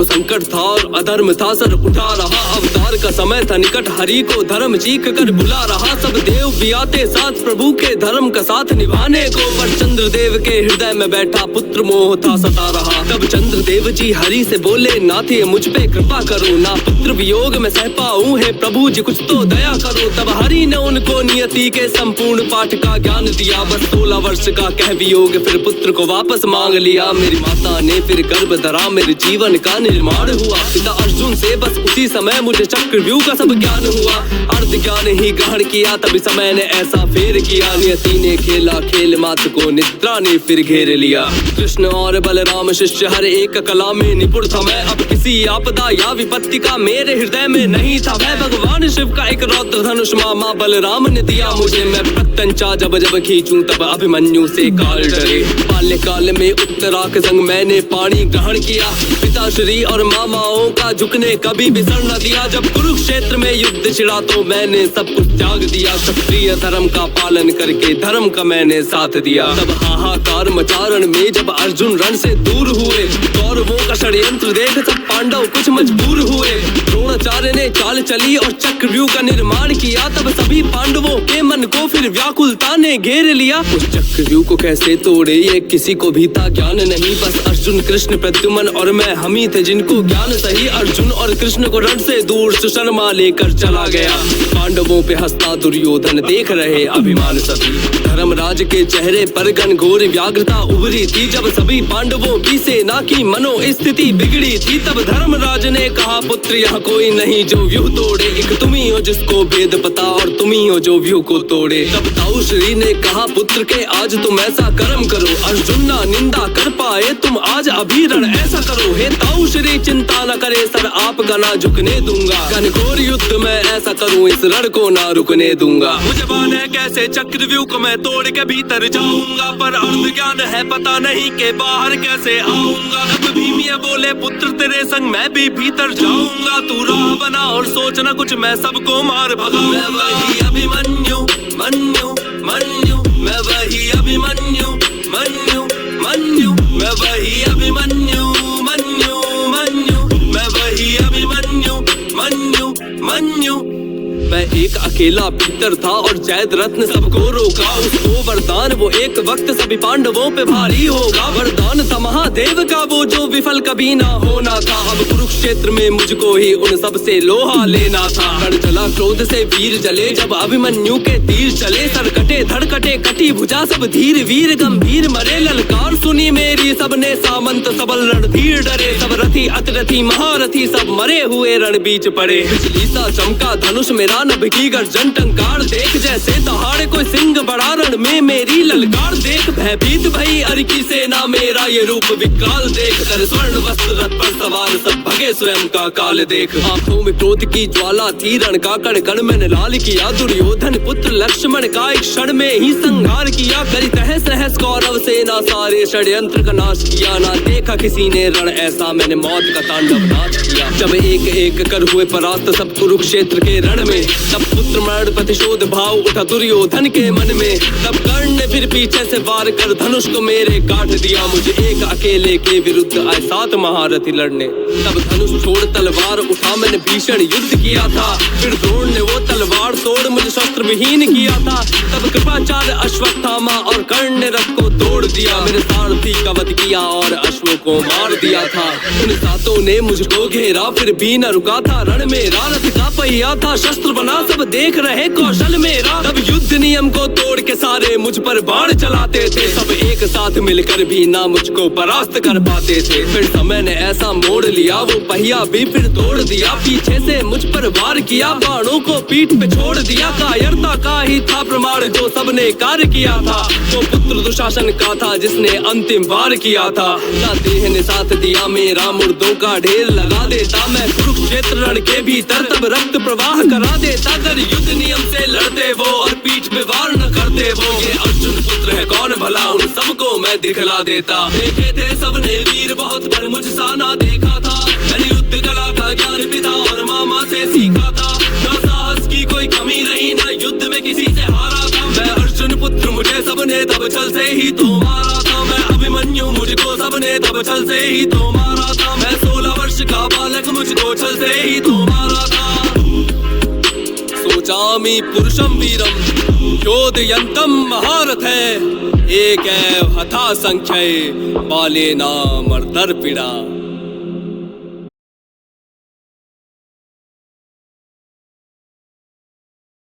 संकट था और अधर्म था सर उठा रहा, अवतार का समय था निकट, हरि को धर्म चीख कर बुला रहा। सब देव भी आते साथ प्रभु के धर्म का साथ निभाने को, पर चंद्रदेव के हृदय में बैठा पुत्र मोह था सता रहा। तब चंद्रदेव जी हरि से बोले, नाथे मुझ पे कृपा करो, ना पुत्र वियोग में सह पाऊं है प्रभु जी कुछ तो दया करो। तब हरि ने उनको नियति के संपूर्ण पाठ का ज्ञान दिया, बस 16 वर्ष का कह वियोग फिर पुत्र को वापस मांग लिया। मेरी माता ने फिर गर्भ धरा, मेरे जीवन का निर्माण हुआ। पिता अर्जुन से बस उसी समय मुझे चक्रव्यूह का सब ज्ञान हुआ, अर्ध ज्ञान ही ग्रहण किया तभी समय ने ऐसा फेर किया। नियति ने खेला खेल मात को, निद्रा ने फिर घेर लिया। कृष्ण और बलराम शिष्य हर एक कला में निपुण था मैं, अब किसी आपदा या विपत्ति का मेरे हृदय में नहीं था भय। भगवान शिव का एक रौद्र धनुष मामा बलराम ने दिया मुझे, मैं प्रत्यंचा जब जब खींचूं तब अभिमन्यु से काल डरे। बाल्यकाल में उत्तरा के संग मैंने पानी ग्रहण किया, पिताश्री और मामाओं का झुकने कभी बिसर न दिया। जब कुरुक्षेत्र में युद्ध छिड़ा तो मैंने सब कुछ त्याग दिया, क्षत्रिय धर्म का पालन करके धर्म का मैंने साथ दिया। तब हाहाकार मचारण में जब अर्जुन रण से दूर हुए, कौरवों का षड्यंत्र देख सब पांडव कुछ मजबूर हुए। द्रोणाचार्य ने चाल चली और चक्रव्यूह का निर्माण किया, तब सभी पांडवों के मन को फिर व्याकुलता ने घेर लिया। उस चक्रव्यूह को कैसे तोड़े ये किसी को भी था ज्ञान नहीं, बस अर्जुन कृष्ण प्रद्युम्न और मैं हम ही थे जिनको ज्ञान सही। अर्जुन और कृष्ण को रण से दूर सुशर्मा लेकर चला गया, पांडवों पे हंसता दुर्योधन देख रहे अभिमान सभी। धर्मराज के चेहरे पर घनघोर व्याग्रता उभरी थी, जब सभी पांडवों की सेना की मनो स्थिति बिगड़ी थी। तब धर्मराज ने कहा, पुत्र यहाँ कोई नहीं जो व्यूह तोड़े, एक तुम ही हो जिसको भेद पता और तुम ही हो जो व्यूह को तोड़े। तब ताउश्री ने कहा, पुत्र के आज तुम ऐसा कर्म करो, अर्जुन ना निंदा कर पाए तुम आज अभी रण ऐसा करो। हे ताउश्री चिंता न करे सर आपका ना झुकने दूंगा, घनघोर युद्ध में ऐसा करूं इस रण को ना रुकने दूंगा। मुझे मालूम है कैसे चक्रव्यूह को मैं तोड़ के भीतर जाऊंगा, पर अर्ध ज्ञान है पता नहीं के बाहर कैसे आऊंगा। तब भीमिया बोले, पुत्र तेरे संग मैं भी भीतर जाऊंगा, तू राह बना और सोचना कुछ मैं सबको मार भगाऊंगा। मैं वही अभिमन्यु मन्यु मन्यु, मैं वही अभिमन्यु मन्यु मन्यु, मैं वही अभिमन्यु मन्यु मन्यु, मैं वही अभिमन्यु मन्यु मन्यु। मैं एक अकेला भीतर था और जैद रत्न सबको रोका, उसको वरदान वो एक वक्त सभी पांडवों पे भारी होगा। वरदान था महादेव का वो जो विफल कभी ना होना था, अब कुरुक्षेत्र में मुझको ही उन सब से लोहा लेना था। रण जला क्रोध से वीर जले जब अभिमन्यु के तीर चले, सर कटे धड़ कटे कटी भुजा सब धीर वीर गंभीर मरे। ललकार सुनी मेरी सबने सामंत सबल रणधीर डरे, सब रथी अतिरथी महारथी सब मरे हुए रण बीच पड़े। बिजली सा चमका धनुष मेरा नभ की गर्जन टंकार देख, जैसे दहाड़े कोई सिंह बड़ा रण में मेरी ललकार देख। भयभीत भई अर की सेना मेरा ये रूप विकराल देख, कर स्वर्ण वस्त्र रथ पर सवार सब भगे स्वयं का काल देख। आंखों में क्रोध की ज्वाला थी, रण का कण कण मैंने लाल किया, दुर्योधन पुत्र लक्ष्मण का एक क्षण में ही संहार किया। करी तहस नहस कौरव सेना सारे षड्यंत्र का नाश किया, ना देखा किसी ने रण ऐसा मैंने मौत का तांडव नाच किया। जब एक एक कर हुए परास्त सब कुरुक्षेत्र के रण में, तब पुत्र मरण प्रतिशोध भाव उठा दुर्योधन के मन में। तब कर्ण ने फिर पीछे से वार कर धनुष को मेरे काट दिया, मुझे एक अकेले के विरुद्ध आए 7 महारथी लड़ने। तब धनुष छोड़ तलवार उठा मैंने भीषण युद्ध किया था, फिर द्रोण ने वो तलवार तोड़ मुझे शस्त्र विहीन किया था। तब कृपाचार्य अश्वत्थामा और कर्ण ने रथ को तोड़ दिया, मेरे सारथी का वध किया और अश्वों को मार दिया था। उन 7 ने मुझको घेरा फिर भी न रुका था, रण मेरा रथ का पहिया था, शस्त्र बना सब देख रहे कौशल मेरा। तब युद्ध नियम को तोड़ के सारे मुझ पर बाण चलाते थे, सब एक साथ मिलकर भी ना मुझको परास्त कर पाते थे। फिर समय ने ऐसा मोड़ लिया वो पहिया भी फिर तोड़ दिया, पीछे से मुझ पर वार किया बाणों को पीठ पे छोड़ दिया। कायरता का ही था प्रमाण जो सबने कार्य किया था, वो पुत्र दुशासन का था जिसने अंतिम वार किया था। ना देह ने साथ दिया मेरा मुर्दों का ढेर लगा देता, मैं कुरुक्षेत्र रण के भीतर तब रक्त प्रवाह करा देता। कर युद्ध नियम से लड़ते वो और पीठ पे वार न करते वो, ये अर्जुन पुत्र है कौन भला उन सबको मैं दिखला देता। देखे थे सबने वीर बहुत पर मुझ सा ना देखा था, मैंने युद्ध कला का ज्ञान पिता और मामा से सीखा था। ना साहस की कोई कमी नहीं, ना युद्ध में किसी से हारा था। मैं अर्जुन पुत्र मुझे सबने तब छल से ही तो मारा था, मैं अभिमन्यु मुझको सबने तब छल से ही तो मारा था। मैं 16 वर्ष का से ही तो मारा था। सोचामि पुरुषम वीरम योधयन्तम महारथ है, एक हथा संख्य बालेना मर्दर पीड़ा।